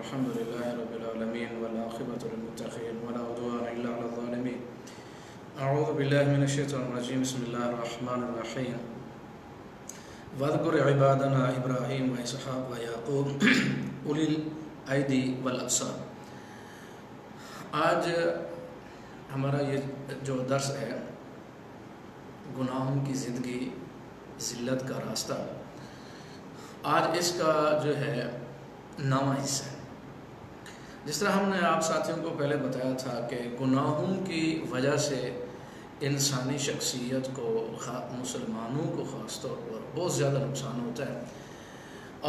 الحمد لله رب العالمين والعاقبة للمتقين ولا عدوان إلا على الظالمين. أعوذ بالله من الشيطان الرجيم. بسم الله الرحمن الرحيم. واذكر عبادنا إبراهيم وإسحاق ويعقوب أولي الأيدي والأبصار. آج ہمارا یہ جو درس ہے گناہوں کی زندگی ذلت کا راستہ، آج اس کا جو ہے نامہ حصہ ہے. جس طرح ہم نے آپ ساتھیوں کو پہلے بتایا تھا کہ گناہوں کی وجہ سے انسانی شخصیت کو، مسلمانوں کو خاص طور پر بہت زیادہ نقصان ہوتا ہے،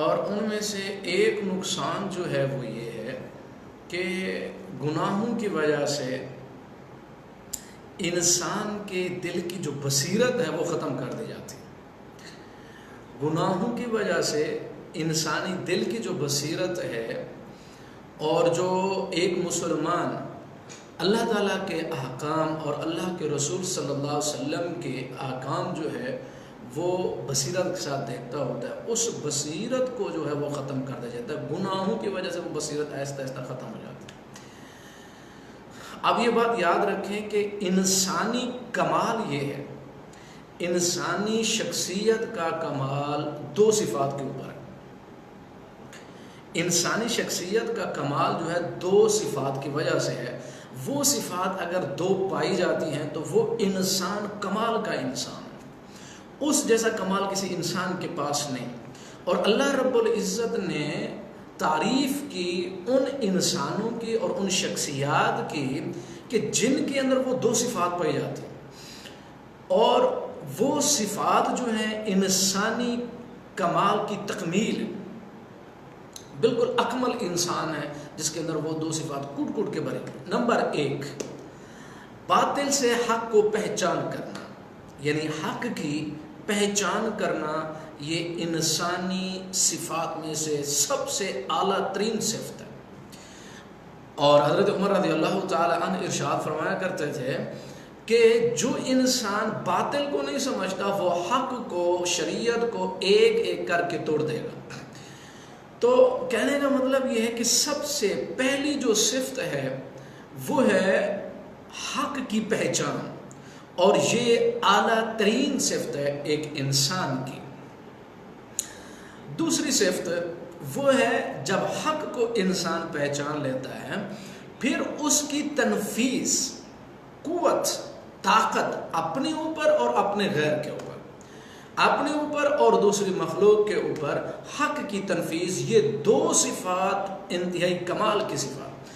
اور ان میں سے ایک نقصان جو ہے وہ یہ ہے کہ گناہوں کی وجہ سے انسان کے دل کی جو بصیرت ہے وہ ختم کر دی جاتی ہے. گناہوں کی وجہ سے انسانی دل کی جو بصیرت ہے، اور جو ایک مسلمان اللہ تعالیٰ کے احکام اور اللہ کے رسول صلی اللہ علیہ وسلم کے احکام جو ہے وہ بصیرت کے ساتھ دیکھتا ہوتا ہے، اس بصیرت کو جو ہے وہ ختم کر دیا جاتا ہے. گناہوں کی وجہ سے وہ بصیرت آہستہ آہستہ ختم ہو جاتی ہے. اب یہ بات یاد رکھیں کہ انسانی کمال یہ ہے، انسانی شخصیت کا کمال دو صفات کے اوپر ہے. انسانی شخصیت کا کمال جو ہے دو صفات کی وجہ سے ہے. وہ صفات اگر دو پائی جاتی ہیں تو وہ انسان کمال کا انسان ہے. اس جیسا کمال کسی انسان کے پاس نہیں. اور اللہ رب العزت نے تعریف کی ان انسانوں کی اور ان شخصیات کی کہ جن کے اندر وہ دو صفات پائی جاتی ہیں، اور وہ صفات جو ہیں انسانی کمال کی تکمیل، بالکل اکمل انسان ہے جس کے اندر وہ دو صفات کٹ کٹ کے بھری. نمبر ایک، باطل سے حق کو پہچان کرنا، یعنی حق کی پہچان کرنا یہ انسانی صفات میں سے سب سے اعلیٰ ترین صفت ہے. اور حضرت عمر رضی اللہ تعالی عنہ ارشاد فرمایا کرتے تھے کہ جو انسان باطل کو نہیں سمجھتا وہ حق کو، شریعت کو ایک ایک کر کے توڑ دے گا. تو کہنے کا مطلب یہ ہے کہ سب سے پہلی جو صفت ہے وہ ہے حق کی پہچان، اور یہ اعلیٰ ترین صفت ہے ایک انسان کی. دوسری صفت وہ ہے جب حق کو انسان پہچان لیتا ہے، پھر اس کی تنفیذ، قوت، طاقت اپنے اوپر اور اپنے غیر کے اوپر، اپنے اوپر اور دوسری مخلوق کے اوپر حق کی تنفیذ، یہ دو صفات انتہائی کمال کی صفات.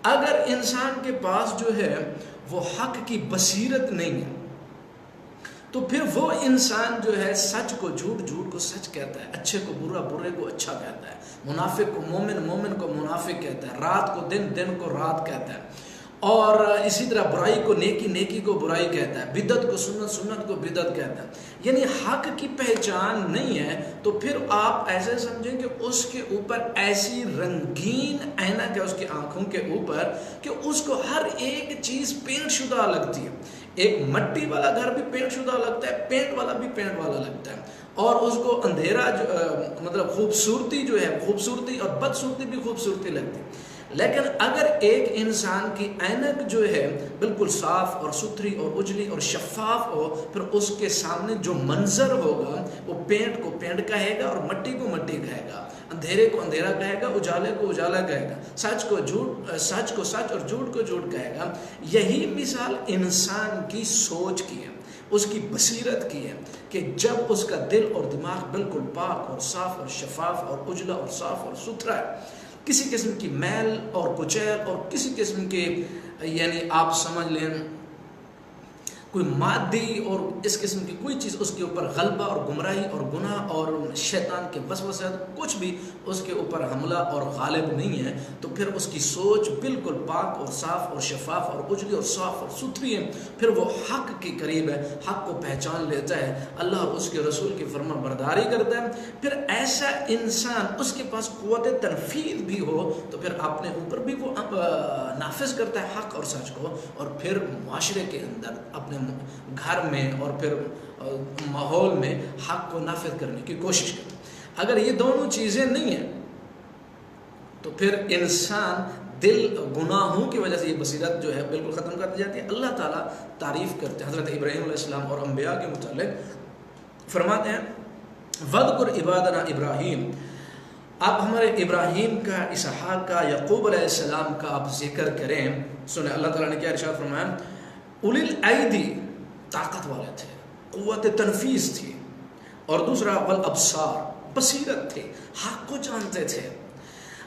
اگر انسان کے پاس جو ہے وہ حق کی بصیرت نہیں ہے تو پھر وہ انسان جو ہے سچ کو جھوٹ، جھوٹ کو سچ کہتا ہے، اچھے کو برا، برے کو اچھا کہتا ہے، منافق کو مومن، مومن کو منافق کہتا ہے، رات کو دن، دن کو رات کہتا ہے، اور اسی طرح برائی کو نیکی، نیکی کو برائی کہتا ہے، بدعت کو سنت، سنت کو بدعت کہتا ہے. یعنی حق کی پہچان نہیں ہے تو پھر آپ ایسے سمجھیں کہ اس کے اوپر ایسی رنگین اینک ہے اس کی آنکھوں کے اوپر کہ اس کو ہر ایک چیز پینٹ شدہ لگتی ہے. ایک مٹی والا گھر بھی پینٹ شدہ لگتا ہے، پینٹ والا بھی پینٹ والا لگتا ہے، اور اس کو اندھیرا مطلب خوبصورتی جو ہے، خوبصورتی اور بدصورتی بھی خوبصورتی لگتی ہے. لیکن اگر ایک انسان کی اینک جو ہے بالکل صاف اور ستھری اور اجلی اور شفاف ہو، پھر اس کے سامنے جو منظر ہوگا وہ پینٹ کو پینٹ کہے گا اور مٹی کو مٹی کہے گا، اندھیرے کو اندھیرا کہے گا، اجالے کو اجالا کہے گا، سچ کو جھوٹ، سچ کو سچ اور جھوٹ کو جھوٹ کہے گا. یہی مثال انسان کی سوچ کی ہے، اس کی بصیرت کی ہے کہ جب اس کا دل اور دماغ بالکل پاک اور صاف اور شفاف اور اجلا اور صاف اور ستھرا ہے، کسی قسم کی میل اور کچیل اور کسی قسم کے، یعنی آپ سمجھ لیں کوئی مادی اور اس قسم کی کوئی چیز اس کے اوپر غلبہ اور گمراہی اور گناہ اور شیطان کے وسوسے کچھ بھی اس کے اوپر حملہ اور غالب نہیں ہے، تو پھر اس کی سوچ بالکل پاک اور صاف اور شفاف اور اجلی اور صاف اور ستھری ہے. پھر وہ حق کے قریب ہے، حق کو پہچان لیتا ہے، اللہ اور اس کے رسول کی فرما برداری کرتا ہے. پھر ایسا انسان، اس کے پاس قوت تنفیذ بھی ہو تو پھر اپنے اوپر بھی وہ نافذ کرتا ہے حق اور سچ کو، اور پھر معاشرے کے اندر، اپنے گھر میں اور پھر ماحول میں حق کو نافذ کرنے کی کوشش کرتا ہے. اگر یہ دونوں چیزیں نہیں ہیں تو پھر انسان دل گناہوں کی وجہ سے یہ بصیرت جو ہے بالکل ختم کر دی جاتی ہے. اللہ تعالیٰ تعریف کرتے ہیں حضرت ابراہیم علیہ السلام اور انبیاء کے متعلق، فرماتے ہیں وَاذْكُرْ عِبَادَنَا ابراہیم، آپ ہمارے ابراہیم کا، اسحاق کا، یعقوب علیہ السلام کا آپ ذکر کریں. سنیں اللہ تعالیٰ نے کیا ارشاد فرمایا، اُولِي الْأَيْدِي، طاقت والے تھے، قوت تنفیذ تھی، اور دوسرا والابصار، بصیرت تھی، حق کو جانتے تھے.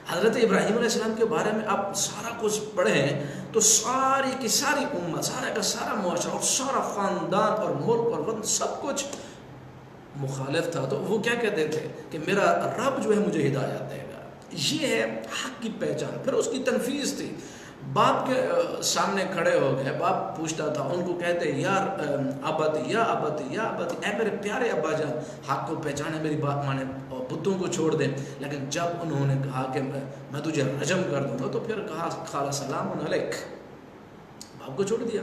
حضرت ابراہیم علیہ السلام کے بارے میں آپ سارا کچھ پڑھیں تو ساری کی ساری امت، سارا کا سارا معاشرہ اور سارا خاندان اور ملک اور وطن سب کچھ مخالف تھا. تو وہ کیا کہتے تھے کہ میرا رب جو ہے مجھے ہدایت دے گا. یہ ہے حق کی پہچان. پھر اس کی تنفیذ تھی. باپ کے سامنے کھڑے ہو گئے، باپ پوچھتا تھا، ان کو کہتے یار ابت یا ابت یا ابت، اے میرے پیارے ابا جان، حق کو پہچانے، میری بات مانے، بتوں کو چھوڑ دیں. لیکن جب انہوں نے کہا کہ میں تجھے رجم کر دوں گا، تو پھر کہا قال سلام علیک، باپ کو چھوڑ دیا.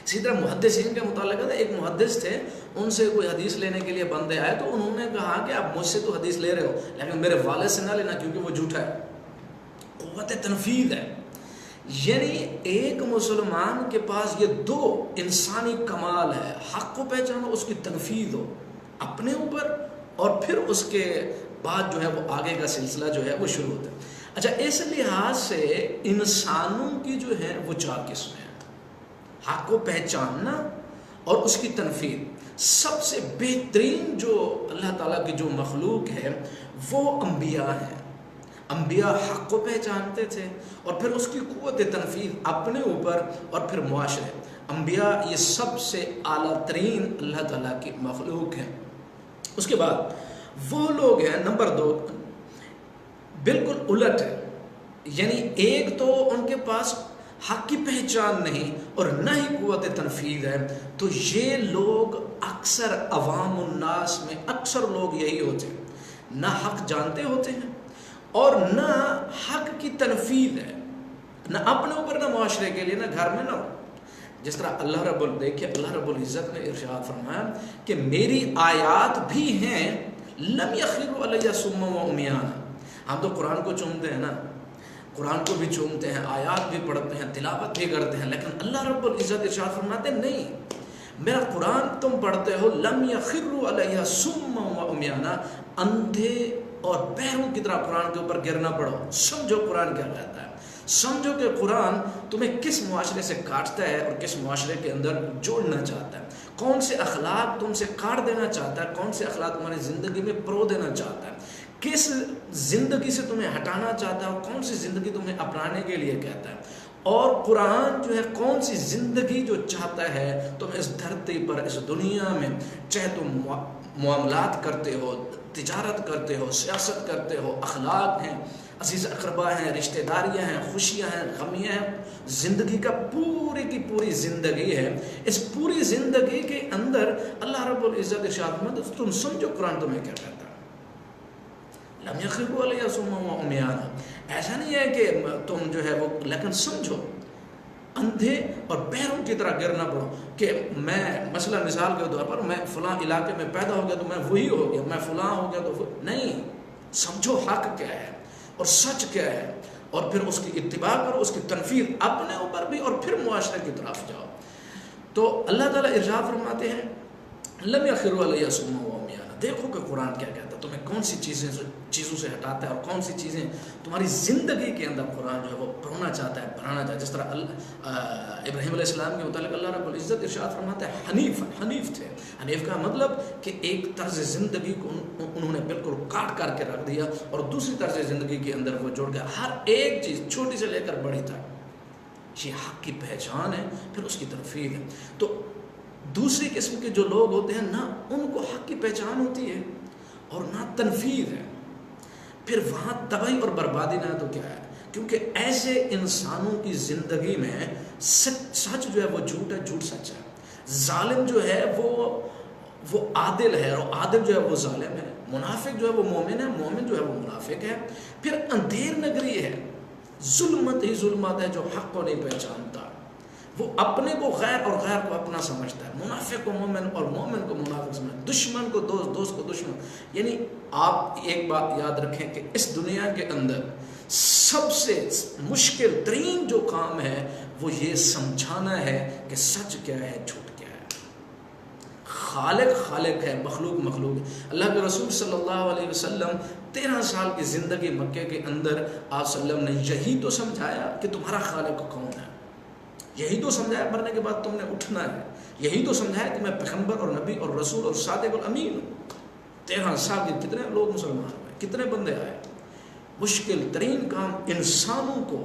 اسی طرح محدثین کے متعلق ہے، ایک محدث تھے، ان سے کوئی حدیث لینے کے لیے بندے آئے تو انہوں نے کہا کہ آپ مجھ سے تو حدیث لے رہے ہو لیکن میرے والد سے نہ لینا کیونکہ وہ جھوٹا ہے. قوت تنفیذ ہے. یعنی ایک مسلمان کے پاس یہ دو انسانی کمال ہے، حق کو پہچانو، اس کی تنفیذ ہو اپنے اوپر، اور پھر اس کے بعد جو ہے وہ آگے کا سلسلہ جو ہے وہ شروع ہوتا ہے. اچھا، اس لحاظ سے انسانوں کی جو ہے وہ 4 قسمیں ہیں، حق کو پہچاننا اور اس کی تنفیذ. سب سے بہترین جو اللہ تعالیٰ کی جو مخلوق ہے وہ انبیاء ہیں. انبیاء حق کو پہچانتے تھے اور پھر اس کی قوت تنفیذ اپنے اوپر اور پھر معاشرے. انبیاء یہ سب سے اعلیٰ ترین اللہ تعالیٰ کی مخلوق ہیں. اس کے بعد وہ لوگ ہیں نمبر 2 بالکل الٹ ہے. یعنی ایک تو ان کے پاس حق کی پہچان نہیں اور نہ ہی قوت تنفیذ ہے. تو یہ لوگ اکثر عوام الناس میں اکثر لوگ یہی ہوتے ہیں، نہ حق جانتے ہوتے ہیں اور نہ حق کی تنفیذ ہے، نہ اپنے اوپر، نہ معاشرے کے لیے، نہ گھر میں، نہ. جس طرح اللہ رب العزت نے ارشاد فرمایا کہ میری آیات بھی ہیں لم یخروا علیہ صما و عمیانا. ہم تو قرآن کو چومتے ہیں نا، قرآن کو بھی چومتے ہیں، آیات بھی پڑھتے ہیں، تلاوت بھی کرتے ہیں، لیکن اللہ رب العزت ارشاد فرماتے ہیں نہیں، میرا قرآن تم پڑھتے ہو لم یخروا علیہ صما و عمیانا، اندھے اور بہروں کی طرح قرآن کے اوپر گرنا پڑو. سمجھو قرآن کیا کہتا ہے، سمجھو کہ قرآن تمہیں کس معاشرے سے کاٹتا ہے اور کس معاشرے کے اندر جوڑنا چاہتا ہے، کون سے اخلاق تم سے کاٹ دینا چاہتا ہے، کون سے اخلاق تمہاری زندگی میں پرو دینا چاہتا ہے، کس زندگی سے تمہیں ہٹانا چاہتا ہے اور کون سی زندگی تمہیں اپنانے کے لیے کہتا ہے. اور قرآن جو ہے کون سی زندگی جو چاہتا ہے تم اس دھرتی پر، اس دنیا میں، چاہے تم معاملات کرتے ہو، تجارت کرتے ہو، سیاست کرتے ہو، اخلاق ہیں، عزیز اقربا ہیں، رشتہ داریاں ہیں، خوشیاں ہیں، غمیاں ہیں، زندگی کا پوری کی پوری زندگی ہے. اس پوری زندگی کے اندر اللہ رب العزت ارشاد فرماتا ہے تم سمجھو قرآن تمہیں کیا کہتا ہے. لم یخروا علیہ صما و عمیانا، ایسا نہیں ہے کہ تم جو ہے وہ، لیکن سمجھو اندھے اور بہروں کی طرح گرنا پڑو کہ میں مثلا مثال کے طور پر میں فلاں علاقے میں پیدا ہو گیا تو میں وہی ہو گیا، میں فلاں ہو گیا تو نہیں. سمجھو حق کیا ہے اور سچ کیا ہے اور پھر اس کی اتباع کرو، اس کی تنفیذ اپنے اوپر بھی اور پھر معاشرے کی طرف جاؤ. تو اللہ تعالیٰ ارشاد فرماتے ہیں لم یخروا علیہ صما و عمیانا. دیکھو کہ قرآن کیا کہتا ہے، تمہیں کون سی چیزوں سے ہٹاتا ہے اور کون سی چیزیں تمہاری زندگی کے اندر قرآن جو ہے وہ پڑھنا چاہتا ہے، بڑھانا چاہتا ہے. جس طرح ابراہیم علیہ السلام کے متعلق اللہ رب العزت ارشاد فرماتا ہے حنیف تھے. حنیف کا مطلب کہ ایک طرز زندگی کو انہوں نے بالکل کاٹ کر کے رکھ دیا اور دوسری طرز زندگی کے اندر وہ جوڑ گیا. ہر ایک چیز چھوٹی سے لے کر بڑی تک یہ حق کی پہچان ہے، پھر اس کی تنفیذ ہے. تو دوسری قسم کے جو لوگ ہوتے ہیں نہ ان کو حق کی پہچان ہوتی ہے اور نہ تنفیذ ہے، پھر وہاں تباہی اور بربادی نہ تو کیا ہے. کیونکہ ایسے انسانوں کی زندگی میں سچ جو ہے وہ جھوٹ ہے، جھوٹ سچ ہے. ظالم جو ہے وہ عادل ہے اور عادل جو ہے وہ ظالم ہے. منافق جو ہے وہ مومن ہے، مومن جو ہے وہ منافق ہے. پھر اندھیر نگری ہے، ظلمت ہی ظلمت ہے جو حق کو نہیں پہچانتا، وہ اپنے کو غیر اور غیر کو اپنا سمجھتا ہے. منافق کو مومن اور مومن کو منافق سمجھتا ہے، دشمن کو دوست، دوست کو دشمن. یعنی آپ ایک بات یاد رکھیں کہ اس دنیا کے اندر سب سے مشکل ترین جو کام ہے وہ یہ سمجھانا ہے کہ سچ کیا ہے، جھوٹ کیا ہے، خالق ہے، مخلوق ہے۔ اللہ کے رسول صلی اللہ علیہ وسلم 13 سال کی زندگی مکے کے اندر آپ صلی اللہ علیہ وسلم نے یہی تو سمجھایا کہ تمہارا خالق کون ہے، یہی تو سمجھایا مرنے کے بعد تم نے اٹھنا ہے، یہی تو سمجھایا کہ میں پیغمبر اور نبی اور رسول اور صادق الامین ہوں۔ 13 سال کے کتنے لوگ مسلمان ہوئے، کتنے بندے آئے۔ مشکل ترین کام انسانوں کو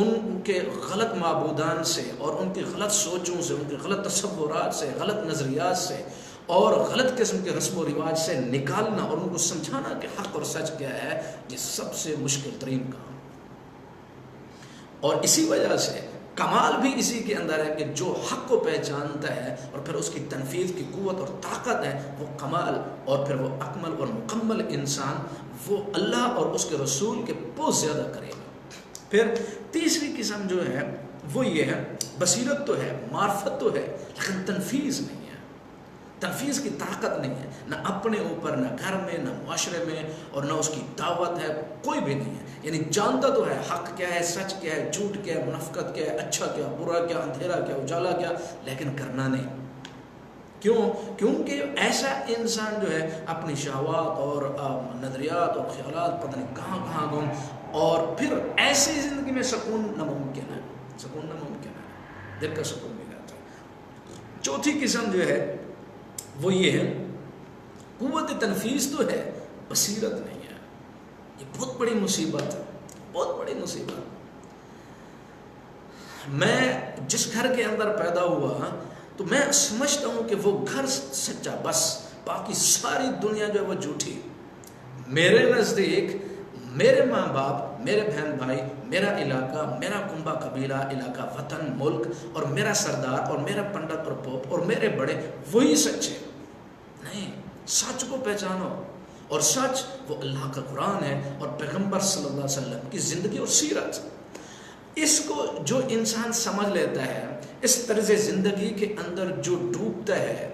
ان کے غلط معبودان سے اور ان کی غلط سوچوں سے، ان کے غلط تصورات سے، غلط نظریات سے اور غلط قسم کے رسم و رواج سے نکالنا اور ان کو سمجھانا کہ حق اور سچ کیا ہے، یہ سب سے مشکل ترین کام۔ اور اسی وجہ سے کمال بھی اسی کے اندر ہے کہ جو حق کو پہچانتا ہے اور پھر اس کی تنفیذ کی قوت اور طاقت ہے، وہ کمال اور پھر وہ اکمل اور مکمل انسان وہ اللہ اور اس کے رسول کے بہت زیادہ کرے گا۔ پھر تیسری قسم جو ہے وہ یہ ہے، بصیرت تو ہے، معرفت تو ہے، لیکن تنفیذ نہیں ہے، تنفیذ کی طاقت نہیں ہے، نہ اپنے اوپر، نہ گھر میں، نہ معاشرے میں، اور نہ اس کی دعوت ہے، کوئی بھی نہیں ہے۔ یعنی جانتا تو ہے حق کیا ہے، سچ کیا ہے، جھوٹ کیا ہے، منافقت کیا ہے، اچھا کیا، برا کیا، اندھیرا کیا، اجالا کیا، لیکن کرنا نہیں۔ کیوں؟ کیونکہ ایسا انسان جو ہے اپنی شہوات اور نظریات اور خیالات پتہ نہیں کہاں کہاں گم، اور پھر ایسی زندگی میں سکون ناممکن ہے، سکون ناممکن ہے، دل کا سکون نہیں رہتا۔ چوتھی قسم جو ہے وہ یہ ہے، قوت تنفیذ تو ہے، بصیرت نہیں ہے۔ یہ بہت بڑی مصیبت ہے، بہت بڑی مصیبت۔ میں جس گھر کے اندر پیدا ہوا تو میں سمجھتا ہوں کہ وہ گھر سچا، بس باقی ساری دنیا جو ہے وہ جھوٹی۔ میرے نزدیک میرے ماں باپ، میرے بہن بھائی، میرا علاقہ، میرا کنبہ قبیلہ، علاقہ، وطن، ملک، اور میرا سردار اور میرا پنڈت اور پوپ اور میرے بڑے، وہی سچے۔ نہیں، سچ کو پہچانو، اور سچ وہ اللہ کا قرآن ہے اور پیغمبر صلی اللہ علیہ وسلم کی زندگی اور سیرت۔ اس کو جو انسان سمجھ لیتا ہے، اس طرز زندگی کے اندر جو ڈوبتا ہے،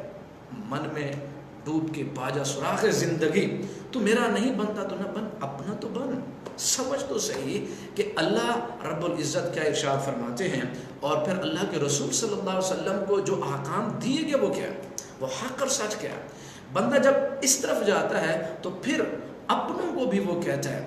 من میں ڈوب کے پاجا سراغ زندگی، تو میرا نہیں بنتا تو نہ بن، اپنا تو بن۔ سمجھ تو صحیح کہ اللہ رب العزت کیا ارشاد فرماتے ہیں، اور پھر اللہ کے رسول صلی اللہ علیہ وسلم کو جو احکام دیے گئے وہ کیا، وہ حق اور سچ کیا۔ بندہ جب اس طرف جاتا ہے تو پھر اپنوں کو بھی وہ کہتا ہے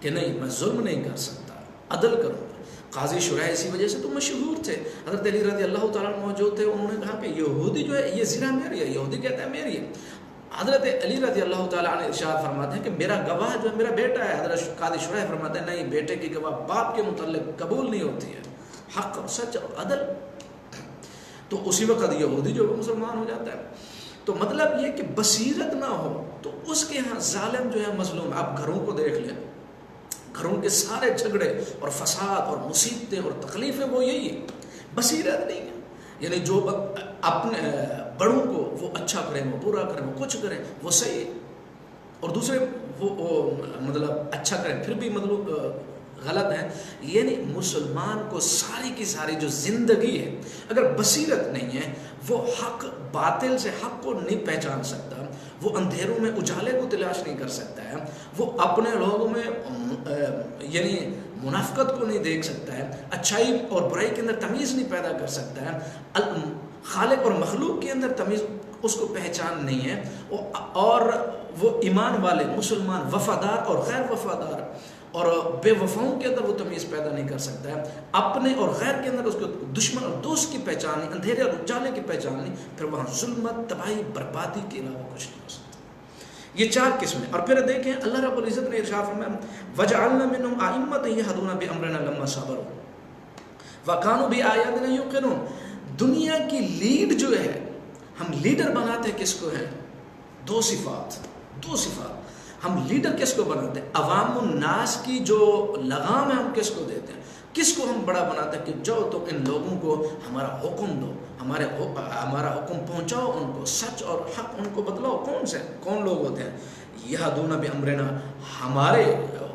کہ نہیں، میں ظلم نہیں کر سکتا، عدل کروں گا۔ قاضی شرح اسی وجہ سے تو مشہور تھے، حضرت علی رضی اللہ تعالیٰ موجود تھے، انہوں نے کہا کہ یہودی جو ہے یہ زنا میری ہے، یہودی کہتا ہے میری ہے۔ حضرت علی رضی اللہ تعالیٰ عنہ ارشاد فرماتے ہیں کہ میرا گواہ جو ہے میرا بیٹا ہے۔ حضرت قاضی شرح فرماتے ہیں نہیں، بیٹے کی گواہ باپ کے متعلق قبول نہیں ہوتی ہے، حق اور سچ اور عدل۔ تو اسی وقت یہودی جو ہے مسلمان ہو جاتا ہے۔ تو مطلب یہ کہ بصیرت نہ ہو تو اس کے ہاں ظالم جو ہے مظلوم۔ آپ گھروں کو دیکھ لیں، گھروں کے سارے جھگڑے اور فساد اور مصیبتیں اور تکلیفیں وہ یہی ہے، بصیرت نہیں ہے۔ یعنی جو اپنے بڑوں کو وہ اچھا کریں، وہ برا کریں، وہ کچھ کریں وہ صحیح ہے، اور دوسرے وہ مطلب اچھا کریں پھر بھی مطلب غلط ہیں۔ یعنی مسلمان کو ساری کی ساری جو زندگی ہے، اگر بصیرت نہیں ہے، وہ حق باطل سے حق کو نہیں پہچان سکتا، وہ اندھیروں میں اجالے کو تلاش نہیں کر سکتا ہے، وہ اپنے لوگوں میں یعنی منافقت کو نہیں دیکھ سکتا ہے، اچھائی اور برائی کے اندر تمیز نہیں پیدا کر سکتا ہے، خالق اور مخلوق کے اندر تمیز اس کو پہچان نہیں ہے، اور وہ ایمان والے مسلمان وفادار اور غیر وفادار اور بے وفاؤں کے اندر وہ تمیز پیدا نہیں کر سکتا ہے، اپنے اور غیر کے اندر اس کو دشمن اور دوست کی پہچان نہیں، اندھیرے اور اجالے کی پہچان نہیں، پھر وہاں ظلمت، تباہی، بربادی کے علاوہ کچھ نہیں ہو سکتا۔ یہ 4 قسمیں۔ اور پھر دیکھیں اللہ رب العزت نے ارشاد فرمایا وَجَعَلْنَا مِنْهُمْ أَئِمَّةً يَهْدُونَ بِأَمْرِنَا لَمَّا صَبَرُوا وَكَانُوا بِآيَاتِنَا يُوقِنُونَ۔ دنیا کی لیڈ جو ہے، ہم لیڈر بناتے کس کو ہیں؟ 2 صفات۔ ہم لیڈر کس کو بناتے ہیں؟ عوام الناس کی جو لگام ہے ہم کس کو دیتے ہیں؟ کس کو ہم بڑا بناتے ہیں کہ جاؤ تو ان لوگوں کو ہمارا حکم دو، ہمارا حکم پہنچاؤ ان کو، سچ اور حق ان کو بتلاؤ۔ کون لوگ ہوتے ہیں؟ یہدون بامرنا، ہمارے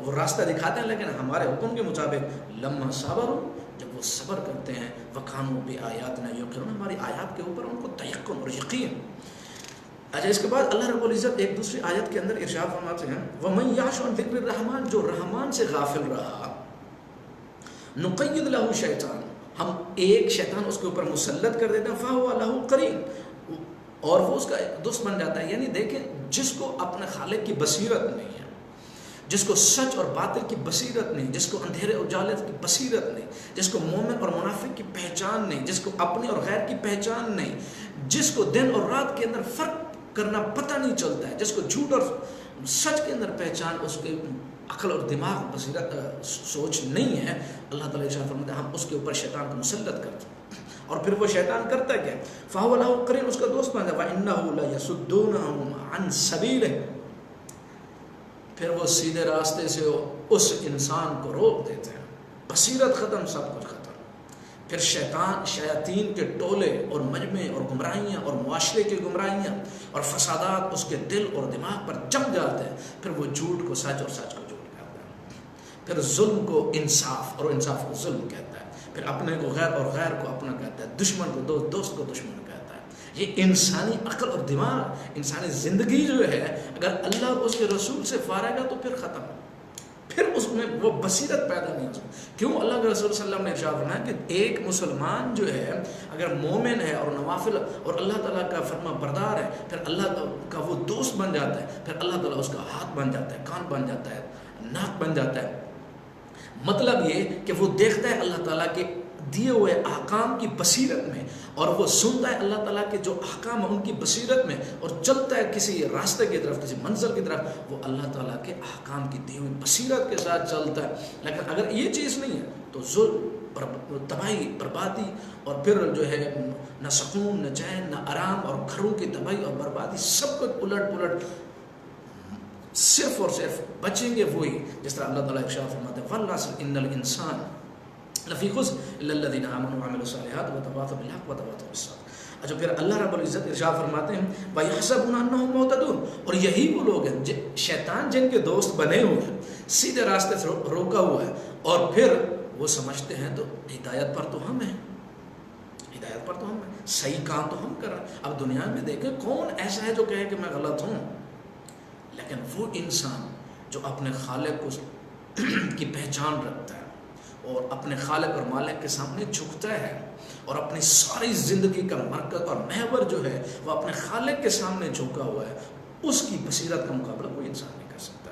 وہ راستہ دکھاتے ہیں لیکن ہمارے حکم کے مطابق، لما صبروا، جب وہ صبر کرتے ہیں، وکانوا بآیاتنا یوقنون، ہماری آیات کے اوپر ان کو تیقن اور یقین۔ اچھا، اس کے بعد اللہ رب العزت ایک دوسری آیت کے اندر ارشاد فرماتے ہیں وَمَن يَعْشُ عَن ذِكْرِ الرَّحْمَنِ، جو رحمان سے غافل رہا، نقید لہو شیطان، ہم ایک شیطان اس کے اوپر مسلط کر دیتے ہیں، فَهُوَ لَهُ قَرِينٌ، اور وہ اس کا دوست بن جاتا ہے۔ یعنی دیکھیں جس کو اپنے خالق کی بصیرت نہیں ہے، جس کو سچ اور باطل کی بصیرت نہیں، جس کو اندھیرے اجالے کی بصیرت نہیں، جس کو مومن اور منافق کی پہچان نہیں، جس کو اپنے اور غیر کی پہچان نہیں، جس کو دن اور رات کے اندر فرق کرنا پتہ نہیں چلتا ہے، جس کو جھوٹ اور سچ کے اندر پہچان، اس کے عقل اور دماغ بصیرت سوچ نہیں ہے، اللہ تعالیٰ ارشاد فرماتا ہے ہم اس کے اوپر شیطان کو مسلط کرتے ہیں۔ اور پھر وہ شیطان کرتا کیا؟ فَهُوَ لَهُ قَرِينٌ، اس کا دوست بن جاتا ہے، وَإِنَّهُ لَيَصُدُّونَهُمْ عَنْ سَبِيلِهِ، پھر وہ سیدھے راستے سے اس انسان کو روک دیتے ہیں، بصیرت ختم، سب کچھ ختم۔ پھر شیاطین کے ٹولے اور مجمع اور گمراہیاں اور معاشرے کی گمراہیاں اور فسادات اس کے دل اور دماغ پر جم جاتے ہیں، پھر وہ جھوٹ کو سچ اور سچ کو جھوٹ کہتا ہے، پھر ظلم کو انصاف اور انصاف کو ظلم کہتا ہے، پھر اپنے کو غیر اور غیر کو اپنا کہتا ہے، دشمن کو دوست، دوست کو دشمن کہتا ہے۔ یہ انسانی عقل اور دماغ، انسانی زندگی جو ہے اگر اللہ اور اس کے رسول سے فارغ ہے تو پھر ختم، پھر اس میں وہ بصیرت پیدا نہیں ہو سکتی۔ کیوں؟ اللہ کے رسول صلی اللہ علیہ وسلم نے ارشاد فرمایا کہ ایک مسلمان جو ہے اگر مومن ہے اور نوافل اور اللہ تعالیٰ کا فرما بردار ہے، پھر اللہ کا وہ دوست بن جاتا ہے، پھر اللہ تعالیٰ اس کا ہاتھ بن جاتا ہے، کان بن جاتا ہے، ناک بن جاتا ہے۔ مطلب یہ کہ وہ دیکھتا ہے اللہ تعالیٰ کے دیے ہوئے احکام کی بصیرت میں، اور وہ سنتا ہے اللہ تعالیٰ کے جو احکام ہیں ان کی بصیرت میں، اور چلتا ہے کسی راستے کی طرف، کسی منزل کی طرف، وہ اللہ تعالیٰ کے احکام کی دی ہوئی بصیرت کے ساتھ چلتا ہے۔ لیکن اگر یہ چیز نہیں ہے تو ظلم، تباہی، بربادی، اور پھر جو ہے نہ سکون، نہ چین، نہ آرام، اور گھروں کی تباہی اور بربادی، سب کچھ الٹ پلٹ۔ صرف اور صرف بچیں گے وہی، جس طرح اللہ تعالیٰ ارشاد فرماتے ہیں وَالْعَصْرِ إِنَّ الْإِنسَانَ لفی خسر الا الذین آمنوا وعملوا الصالحات وتواصوا بالحق وتواصوا بالصبر۔ اچھا، پھر اللہ رب العزت ارشاد فرماتے ہیں وَيَحْسَبُونَ أَنَّهُمْ مُهْتَدُونَ، اور یہی وہ لوگ ہیں شیطان جن کے دوست بنے ہوئے ہیں، سیدھے راستے سے روکا ہوا ہے، اور پھر وہ سمجھتے ہیں تو ہدایت پر تو ہم ہیں، ہدایت پر تو ہم ہیں، صحیح کام تو ہم کر رہے ہیں۔ اب دنیا میں دیکھیں کون ایسا ہے جو کہے کہ میں غلط ہوں، لیکن وہ انسان جو اپنے خالق کی پہچان رکھتا ہے اور اپنے خالق اور مالک کے سامنے جھکتا ہے، اور اپنی ساری زندگی کا مرکز اور محور جو ہے وہ اپنے خالق کے سامنے جھکا ہوا ہے، اس کی بصیرت کا مقابلہ کوئی انسان نہیں کر سکتا۔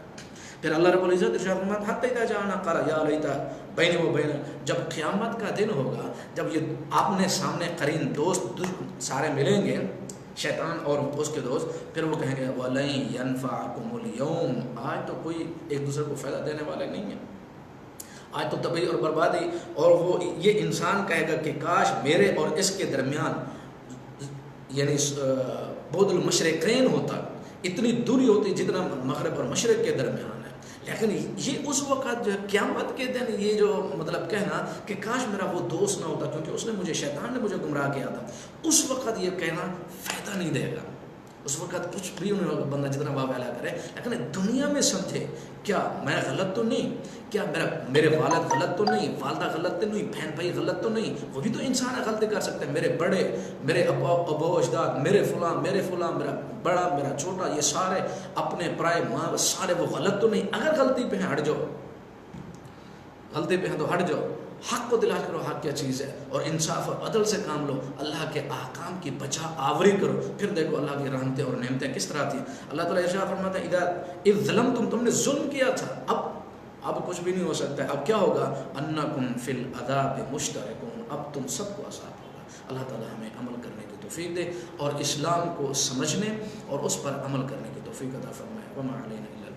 پھر اللہ رب العزت ارشاد فرماتا ہے حتی اذا جاءنا قال یا لیتا بینی و بین، جب قیامت کا دن ہوگا، جب یہ آپنے سامنے قرین دوست سارے ملیں گے، شیطان اور اس کے دوست، پھر وہ کہیں گے وَلَن يَنفَعَكُمُ الْيَوْمَ، آج تو کوئی ایک دوسرے کو فائدہ دینے والے نہیں ہیں، آج تو تباہی اور بربادی۔ اور وہ یہ انسان کہے گا کہ کاش میرے اور اس کے درمیان یعنی بعد المشرقین ہوتا، اتنی دوری ہوتی جتنا مغرب اور مشرق کے درمیان ہے۔ لیکن یہ اس وقت جو ہے قیامت کے دن یہ جو مطلب کہنا کہ کاش میرا وہ دوست نہ ہوتا کیونکہ اس نے مجھے، شیطان نے مجھے گمراہ کیا تھا، اس وقت یہ کہنا فائدہ نہیں دے گا، اس وقت کچھ بھی نہیں ہوگا، بندہ جتنا واہ والا کرے۔ لیکن دنیا میں سمجھے کیا میں غلط تو نہیں، کیا میرے والد غلط تو نہیں، والدہ غلط تو نہیں، بہن بھائی غلط تو نہیں، وہ بھی تو انسان ہے، غلطی کر سکتے ہیں، میرے بڑے، میرے ابو اجداد، میرے فلاں، میرا بڑا، میرا چھوٹا، یہ سارے اپنے پرائے ماں سارے وہ غلط تو نہیں۔ اگر غلطی پہ ہیں ہٹ جاؤ، غلطی پہ ہیں تو ہٹ جاؤ، حق کو تلاش کرو، حق کیا چیز ہے، اور انصاف اور عدل سے کام لو، اللہ کے احکام کی بچا آوری کرو، پھر دیکھو اللہ کی رحمتیں اور نعمتیں کس طرح تھیں۔ اللہ تعالیٰ ارشاد فرماتا ہے اذ ظلمتم، تم نے ظلم کیا تھا، اب کچھ بھی نہیں ہو سکتا ہے، اب کیا ہوگا انکم فی العذاب مشترکون، اب تم سب کو عذاب ہوگا۔ اللہ تعالیٰ ہمیں عمل کرنے کی توفیق دے اور اسلام کو سمجھنے اور اس پر عمل کرنے کی توفیق عطا فرمائے۔ وما علینا الا